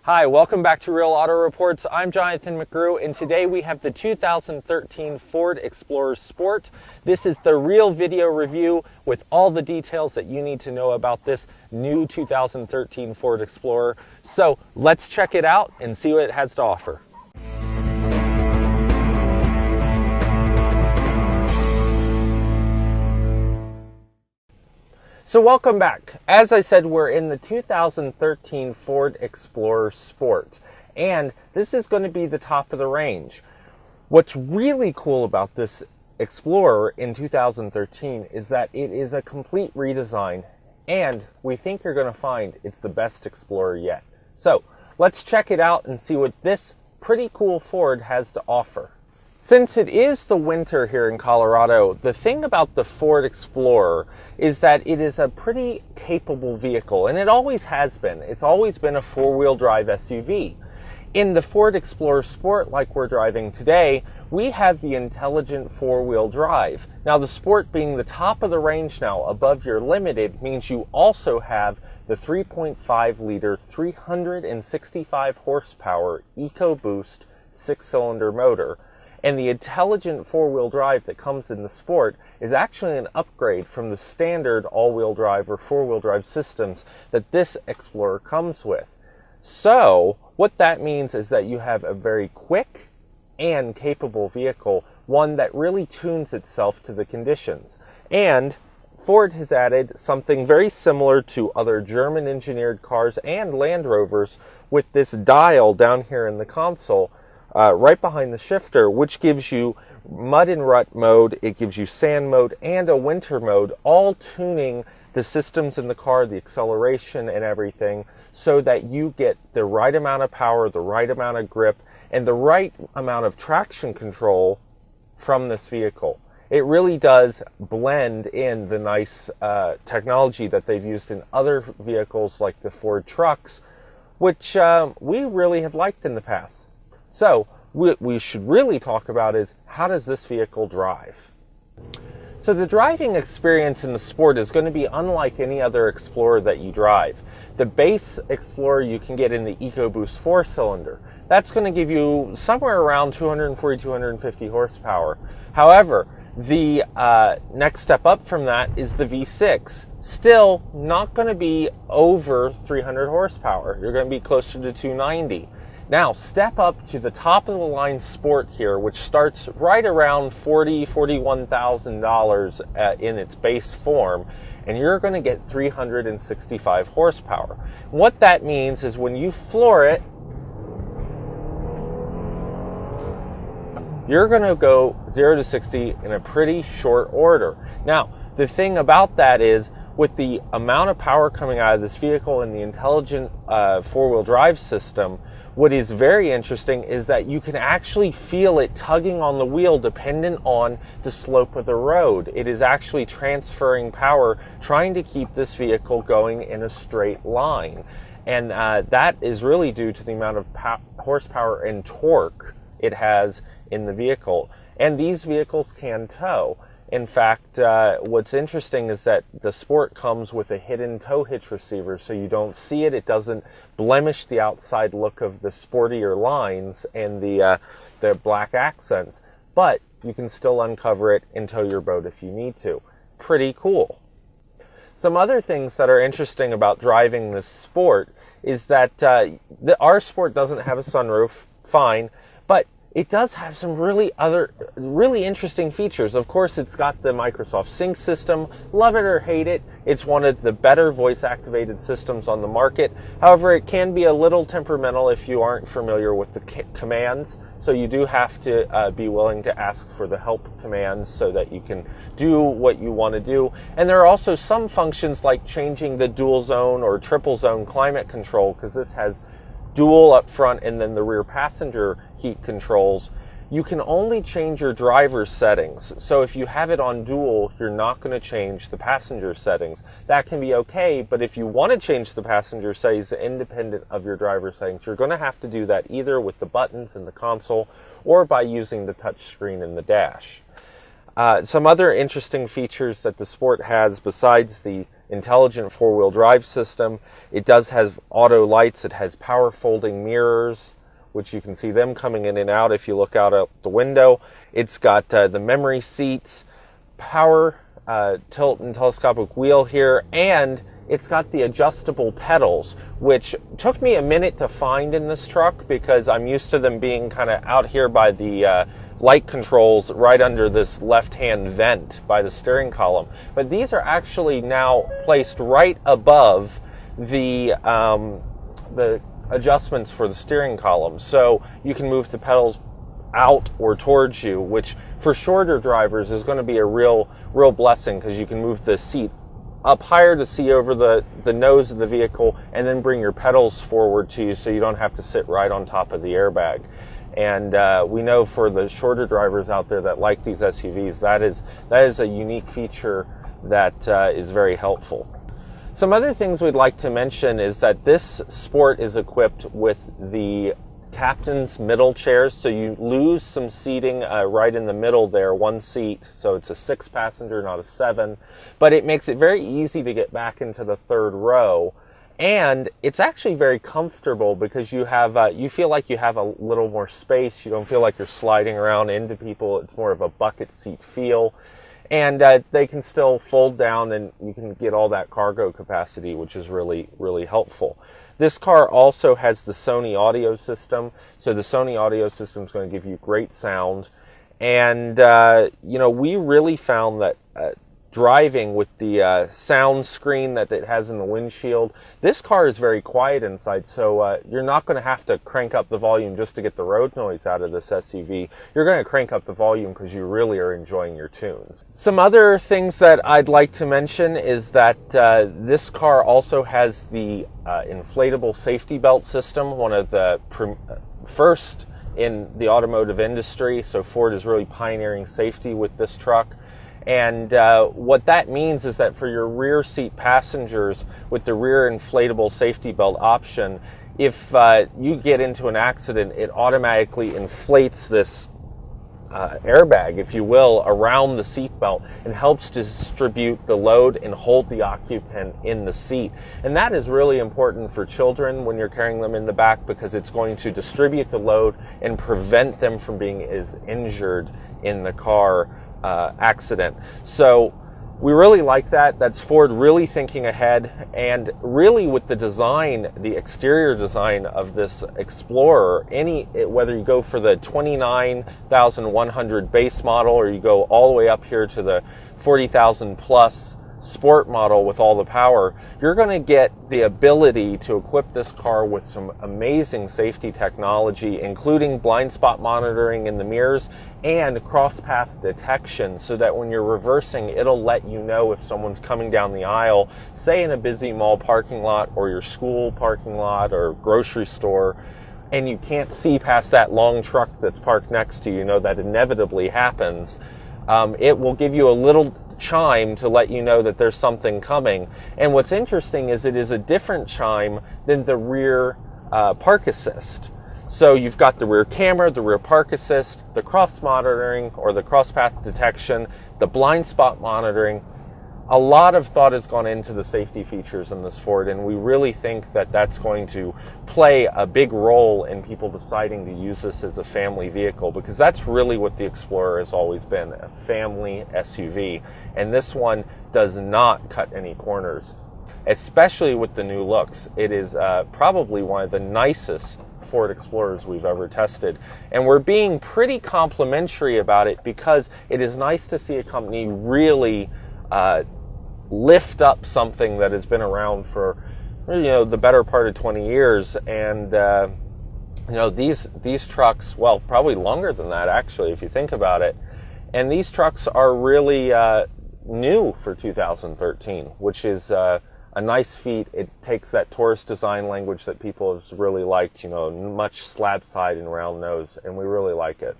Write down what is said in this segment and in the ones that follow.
Hi, welcome back to Real Auto Reports. I'm Jonathan McGrew, and today we have the 2013 Ford Explorer Sport. This is the real video review with all the details that you need to know about this new 2013 Ford Explorer. So let's check it out and see what it has to offer. So welcome back. As I said, we're in the 2013 Ford Explorer Sport, and this is going to be the top of the range. What's really cool about this Explorer in 2013 is that it is a complete redesign, and we think you're going to find it's the best Explorer yet. So let's check it out and see what this pretty cool Ford has to offer. Since it is the winter here in Colorado, the thing about the Ford Explorer is that it is a pretty capable vehicle, and it always has been. It's always been a four-wheel drive SUV. In the Ford Explorer Sport, like we're driving today, we have the intelligent four-wheel drive. Now, the Sport being the top of the range now, above your Limited, means you also have the 3.5-liter, 365 horsepower EcoBoost 6-cylinder motor. And the intelligent four-wheel drive that comes in the Sport is actually an upgrade from the standard all-wheel drive or four-wheel drive systems that this Explorer comes with. So what that means is that you have a very quick and capable vehicle, one that really tunes itself to the conditions. And Ford has added something very similar to other German-engineered cars and Land Rovers with this dial down here in the console, right behind the shifter, which gives you mud and rut mode, it gives you sand mode, and a winter mode, all tuning the systems in the car, the acceleration and everything, so that you get the right amount of power, the right amount of grip, and the right amount of traction control from this vehicle. It really does blend in the nice technology that they've used in other vehicles like the Ford trucks, which we really have liked in the past. So what we should really talk about is, how does this vehicle drive? So the driving experience in the Sport is going to be unlike any other Explorer that you drive. The base Explorer you can get in the EcoBoost 4-cylinder. That's going to give you somewhere around 240, 250 horsepower. However, the next step up from that is the V6. Still not going to be over 300 horsepower. You're going to be closer to 290. Now, step up to the top of the line Sport here, which starts right around $41,000 in its base form, and you're going to get 365 horsepower. What that means is when you floor it, you're going to go 0 to 60 in a pretty short order. Now, the thing about that is, with the amount of power coming out of this vehicle and the intelligent four-wheel drive system, what is very interesting is that you can actually feel it tugging on the wheel dependent on the slope of the road. It is actually transferring power, trying to keep this vehicle going in a straight line. And that is really due to the amount of horsepower and torque it has in the vehicle. And these vehicles can tow. In fact, what's interesting is that the Sport comes with a hidden tow hitch receiver, so you don't see it. It doesn't blemish the outside look of the sportier lines and the black accents, but you can still uncover it and tow your boat if you need to. Pretty cool. Some other things that are interesting about driving this Sport is that our Sport doesn't have a sunroof, fine, but it does have some really interesting features. Of course, it's got the Microsoft Sync system. Love it or hate it, it's one of the better voice-activated systems on the market. However, it can be a little temperamental if you aren't familiar with the commands. So you do have to be willing to ask for the help commands so that you can do what you want to do. And there are also some functions like changing the dual zone or triple zone climate control, because this has dual up front and then the rear passenger heat controls. You can only change your driver's settings. So if you have it on dual, you're not going to change the passenger settings. That can be okay, but if you want to change the passenger settings independent of your driver's settings, you're going to have to do that either with the buttons in the console or by using the touch screen in the dash. Some other interesting features that the Sport has besides the intelligent four-wheel drive system. It does have auto lights. It has power folding mirrors, which you can see them coming in and out if you look out the window. It's got the memory seats, power tilt and telescopic wheel here, and it's got the adjustable pedals, which took me a minute to find in this truck because I'm used to them being kind of out here by the light controls right under this left-hand vent by the steering column. But these are actually now placed right above the adjustments for the steering column. So you can move the pedals out or towards you, which for shorter drivers is going to be a real blessing because you can move the seat up higher to see over the nose of the vehicle and then bring your pedals forward to you so you don't have to sit right on top of the airbag. And we know for the shorter drivers out there that like these SUVs, that is a unique feature that is very helpful. Some other things we'd like to mention is that this Sport is equipped with the captain's middle chairs, so you lose some seating right in the middle there, one seat, so it's a 6-passenger, not a 7, but it makes it very easy to get back into the third row, and it's actually very comfortable because you have you feel like you have a little more space. You don't feel like you're sliding around into people. It's more of a bucket seat feel, and they can still fold down and you can get all that cargo capacity, which is really helpful. This car also has the Sony audio system, so the Sony audio system is going to give you great sound. And, we really found that driving with the sound screen that it has in the windshield, this car is very quiet inside, so you're not going to have to crank up the volume just to get the road noise out of this SUV. You're going to crank up the volume because you really are enjoying your tunes. Some other things that I'd like to mention is that this car also has the inflatable safety belt system, one of the first in the automotive industry, so Ford is really pioneering safety with this truck. And what that means is that for your rear seat passengers with the rear inflatable safety belt option, if you get into an accident, it automatically inflates this airbag, if you will, around the seat belt and helps distribute the load and hold the occupant in the seat. And that is really important for children when you're carrying them in the back because it's going to distribute the load and prevent them from being as injured in the car accident. So we really like that. That's Ford really thinking ahead, and really with the design, the exterior design of this Explorer, whether you go for the 29,100 base model or you go all the way up here to the 40,000 plus Sport model with all the power, you're going to get the ability to equip this car with some amazing safety technology, including blind spot monitoring in the mirrors and cross path detection, so that when you're reversing, it'll let you know if someone's coming down the aisle, say in a busy mall parking lot or your school parking lot or grocery store, and you can't see past that long truck that's parked next to you, that inevitably happens. It will give you a little chime to let you know that there's something coming. And what's interesting is it is a different chime than the rear park assist. So you've got the rear camera, the rear park assist, the cross monitoring or the cross path detection, the blind spot monitoring. A lot of thought has gone into the safety features in this Ford, and we really think that that's going to play a big role in people deciding to use this as a family vehicle, because that's really what the Explorer has always been, a family SUV. And this one does not cut any corners, especially with the new looks. It is probably one of the nicest Ford Explorers we've ever tested, and we're being pretty complimentary about it because it is nice to see a company really lift up something that has been around for the better part of 20 years. And these trucks, well, probably longer than that actually if you think about it, and these trucks are really new for 2013, which is a nice feat. It takes that tourist design language that people have really liked, much slab side and round nose, and we really like it.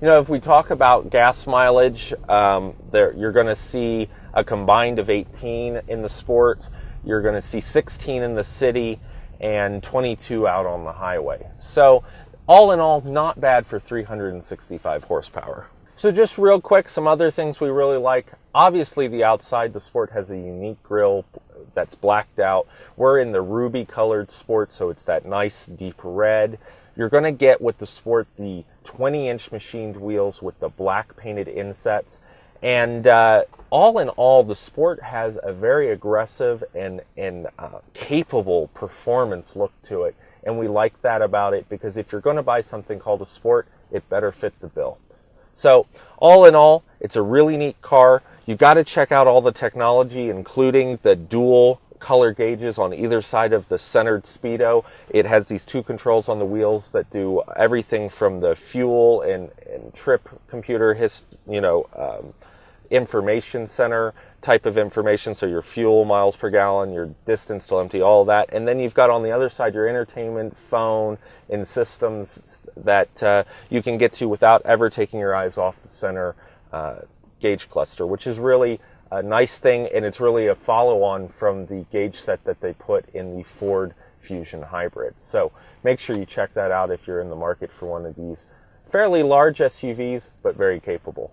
If we talk about gas mileage, you're going to see a combined of 18 in the Sport. You're going to see 16 in the city and 22 out on the highway. So all in all, not bad for 365 horsepower. So just real quick, some other things we really like. Obviously, the outside, the Sport has a unique grille that's blacked out. We're in the ruby colored Sport, so it's that nice deep red. You're going to get with the Sport the 20-inch machined wheels with the black painted insets. And all in all, the Sport has a very aggressive and capable performance look to it. And we like that about it, because if you're going to buy something called a Sport, it better fit the bill. So all in all, it's a really neat car. You got to check out all the technology, including the dual color gauges on either side of the centered speedo. It has these two controls on the wheels that do everything from the fuel and trip computer information center type of information, so your fuel, miles per gallon, your distance till empty, all that. And then you've got on the other side your entertainment, phone, and systems that you can get to without ever taking your eyes off the center gauge cluster, which is really a nice thing, and it's really a follow-on from the gauge set that they put in the Ford Fusion Hybrid. So make sure you check that out if you're in the market for one of these fairly large SUVs, but very capable.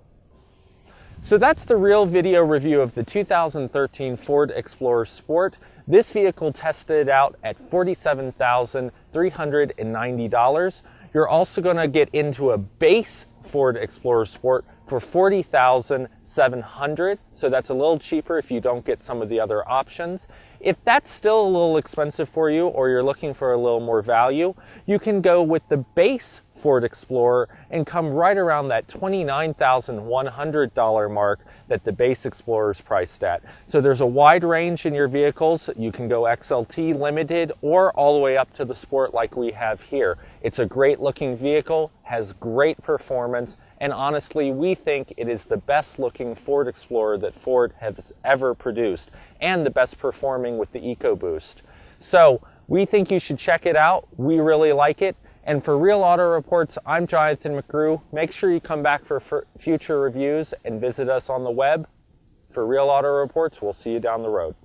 So that's the real video review of the 2013 Ford Explorer Sport. This vehicle tested out at $47,390. You're also going to get into a base Ford Explorer Sport for $40,700. So that's a little cheaper if you don't get some of the other options. If that's still a little expensive for you, or you're looking for a little more value, you can go with the base Ford Explorer and come right around that $29,100 mark that the base Explorer is priced at. So there's a wide range in your vehicles. You can go XLT limited or all the way up to the Sport like we have here. It's a great looking vehicle, has great performance, and honestly, we think it is the best looking Ford Explorer that Ford has ever produced, and the best performing with the EcoBoost. So we think you should check it out. We really like it. And for Real Auto Reports, I'm Jonathan McGrew. Make sure you come back for future reviews and visit us on the web. For Real Auto Reports, we'll see you down the road.